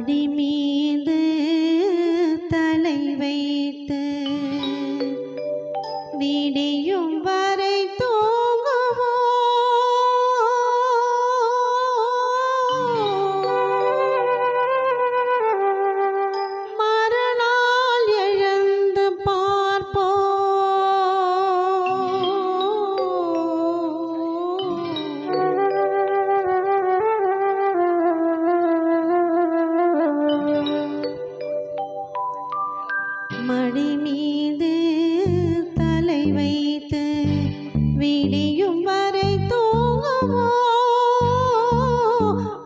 மடி மீது தலை வைத்து விடியும் வரை தூங்குவோம். மறுநாள் எழுந்து பார்ப்போம். மடி மீது தலை வைத்து விடியும் வரை தூங்குவோம்.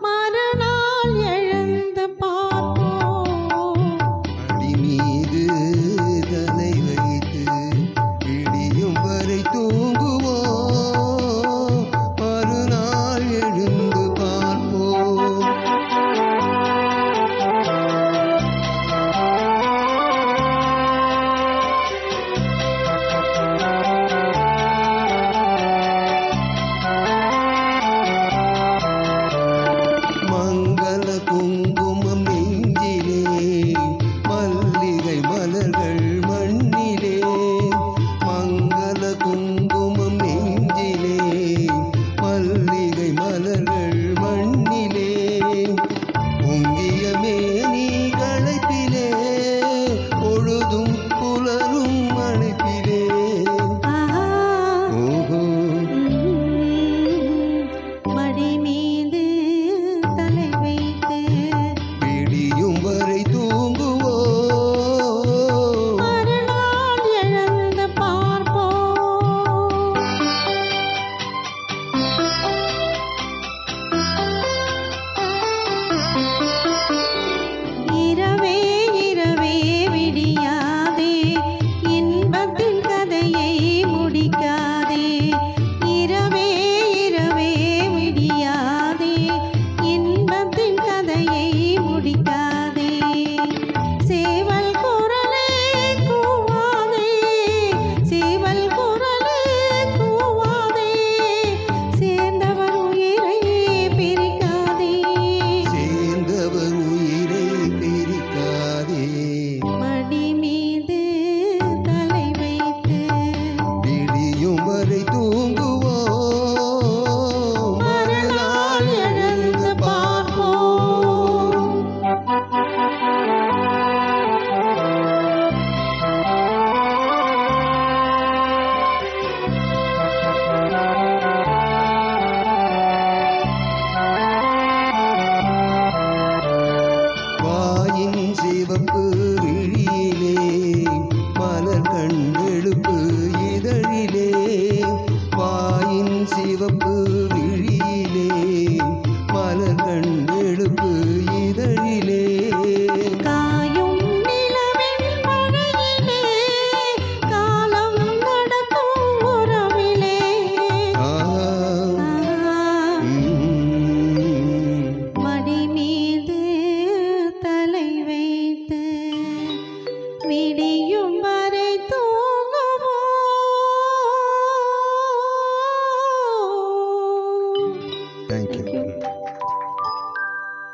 மறுநாள் எழுந்து பார்ப்போம். மடி மீது தலை வைத்து விடியும் வரை தூங்குவோம். மறுநாள் எழுந்து பார்ப்போம். மங்கள குங்குமம் நெஞ்சிலே, மல்லிகை மலர்கள் மண்ணிலே. மங்கள குங்குமம் நெஞ்சிலே, மல்லிகை மலர்கள் மண்ணிலே. பொங்கிய மேனி களைப்பிலே, பொழுதும் புலரும் அழைப்பிலே. ஓஹோ மடி மீது தலை வைத்து விடியும் வரை தூங்குவோம். மறுநாள் எழுந்து பார்ப்போம். இரவே இரவே விடியாதே, இன்பத்தின் கதையை முடிக்காதே. இரவே இரவே விடியாதே, இன்பத்தின் கதையை முடிக்காதே. சேவல் குரலே கூவாதே, சேவல் குரலே கூவாதே. சேர்ந்தவர் உயிரை பிரிக்காதே. சேர்ந்தவர் உயிரை பிரிக்காதே. மடி மீது தலை வைத்து விடியும் வரை தூங்குவோம். மறுநாள் எழுந்து பார்ப்போம். வாயின் சிவப்பு விழியிலே, மலர் கண்டெழுப்பு இதழிலே. வாயின் சிவப்பு விழியிலே, மலர் கண்டெழுப்பு இதழிலே. காயும் நிலவின் மழையிலே, காலம் நடக்கும் உறவிலே. ஆஹா. மடி மீது தலை வைத்து விடியும் வரை தூங்குவோம். Thank you.